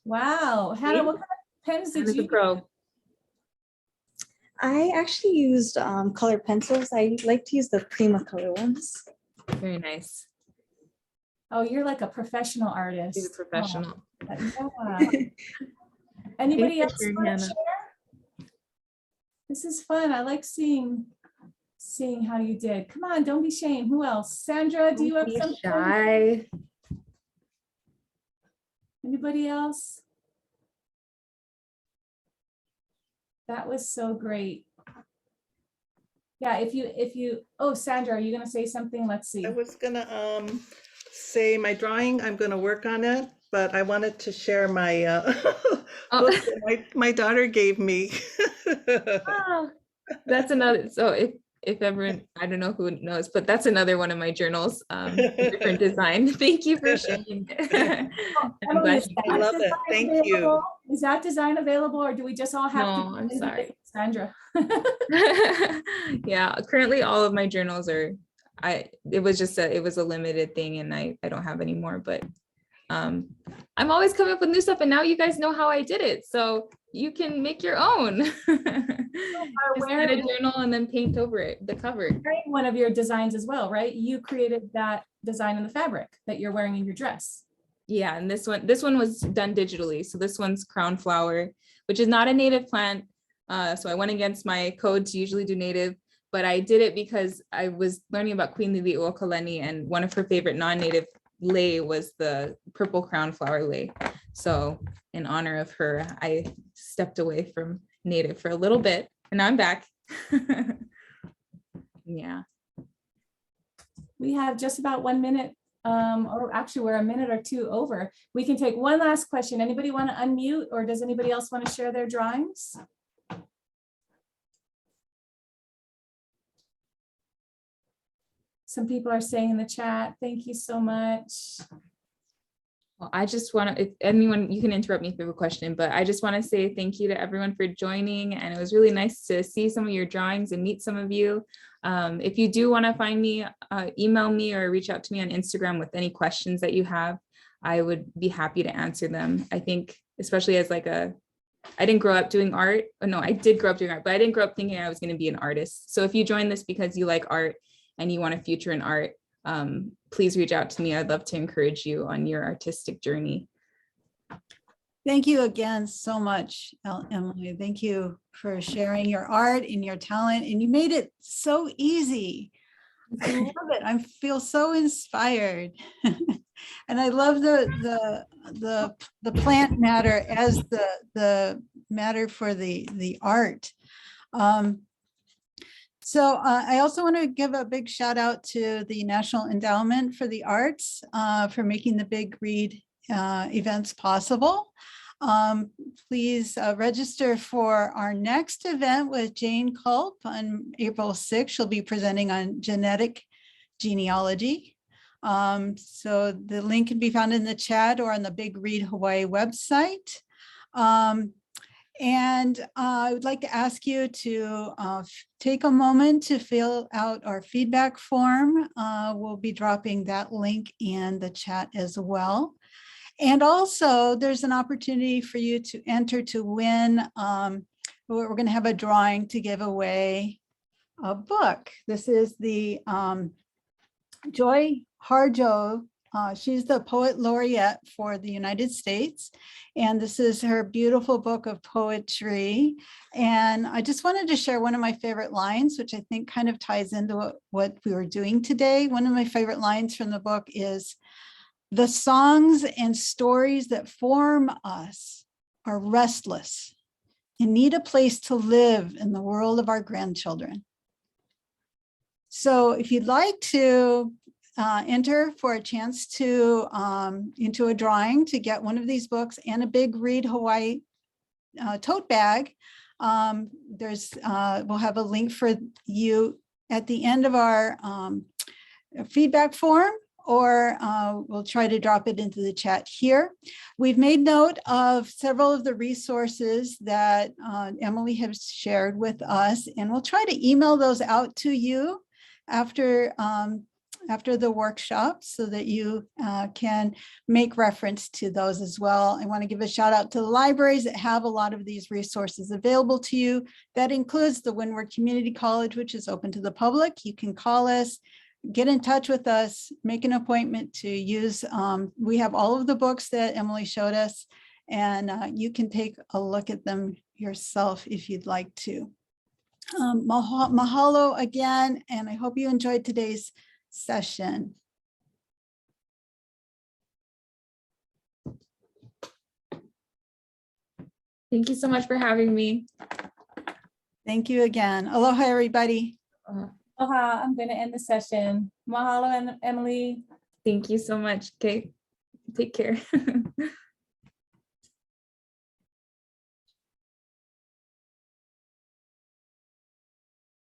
Wow, Hannah, what kind of pens did you Pro. I actually used colored pencils. I like to use the Primacolor ones. Very nice. Oh, you're like a professional artist. She's a professional. Oh, yeah. Anybody else sharing, want to Hannah. share? This is fun. I like seeing how you did. Come on, don't be ashamed. Who else? Sandra, do you have something? Shy. Anybody else? That was so great. Yeah, if you, oh, Sandra, are you gonna say something? Let's see. I was gonna say my drawing, I'm gonna work on it, but I wanted to share my book that my daughter gave me. Oh, that's another. So if everyone, I don't know who knows, but that's another one of my journals, a different design. Thank you for sharing. I'm Emily, glad is you that I love it. design Thank you. available? Is that design available, or do we just all have to? No, I'm do it sorry. with Sandra. Yeah, currently all of my journals are, it was a limited thing, and I don't have any more, but I'm always coming up with new stuff, and now you guys know how I did it, so you can make your own. Just get a journal and then paint over it, the cover. Wearing one of your designs as well, right? You created that design in the fabric that you're wearing in your dress. Yeah, and this one was done digitally. So this one's crown flower, which is not a native plant. So I went against my code to usually do native, but I did it because I was learning about Queen Liliuokalani, and one of her favorite non-native lei was the purple crown flower lei. So in honor of her, I stepped away from native for a little bit, and now I'm back. Yeah. We have just about 1 minute, or actually we're a minute or two over. We can take one last question. Anybody want to unmute, or does anybody else want to share their drawings? Some people are saying in the chat, thank you so much. Well, I just want to, if anyone, you can interrupt me if you have a question, but I just want to say thank you to everyone for joining. And it was really nice to see some of your drawings and meet some of you. If you do want to find me, email me or reach out to me on Instagram with any questions that you have. I would be happy to answer them. I think, especially as like I didn't grow up doing art. Oh, no, I did grow up doing art, but I didn't grow up thinking I was going to be an artist. So if you join this because you like art and you want a future in art, please reach out to me. I'd love to encourage you on your artistic journey. Thank you again so much, Emily. Thank you for sharing your art and your talent, and you made it so easy. I love it. I feel so inspired. And I love the plant matter as the matter for the art. So I also want to give a big shout out to the National Endowment for the Arts for making the Big Read events possible. Please register for our next event with Jane Culp on April 6th. She'll be presenting on genetic genealogy. So the link can be found in the chat or on the Big Read Hawaii website. And I would like to ask you to take a moment to fill out our feedback form. We'll be dropping that link in the chat as well. And also there's an opportunity for you to enter to win. We're going to have a drawing to give away a book. This is the Joy Harjo. She's the poet laureate for the United States, and this is her beautiful book of poetry. And I just wanted to share one of my favorite lines, which I think kind of ties into what we were doing today. One of my favorite lines from the book is, "The songs and stories that form us are restless and need a place to live in the world of our grandchildren." So if you'd like to enter for a chance to into a drawing to get one of these books and a Big Read Hawaii tote bag, we'll have a link for you at the end of our feedback form, or we'll try to drop it into the chat here. We've made note of several of the resources that Emily has shared with us, and we'll try to email those out to you after the workshop so that you can make reference to those as well. I want to give a shout out to the libraries that have a lot of these resources available to you. That includes the Windward Community College, which is open to the public. You can call us, get in touch with us, make an appointment to use. We have all of the books that Emily showed us, and you can take a look at them yourself if you'd like to. Mahalo again, and I hope you enjoyed today's session. Thank you so much for having me. Thank you again. Aloha, everybody. Aloha, I'm going to end the session. Mahalo, Emily. Thank you so much. Okay, take care.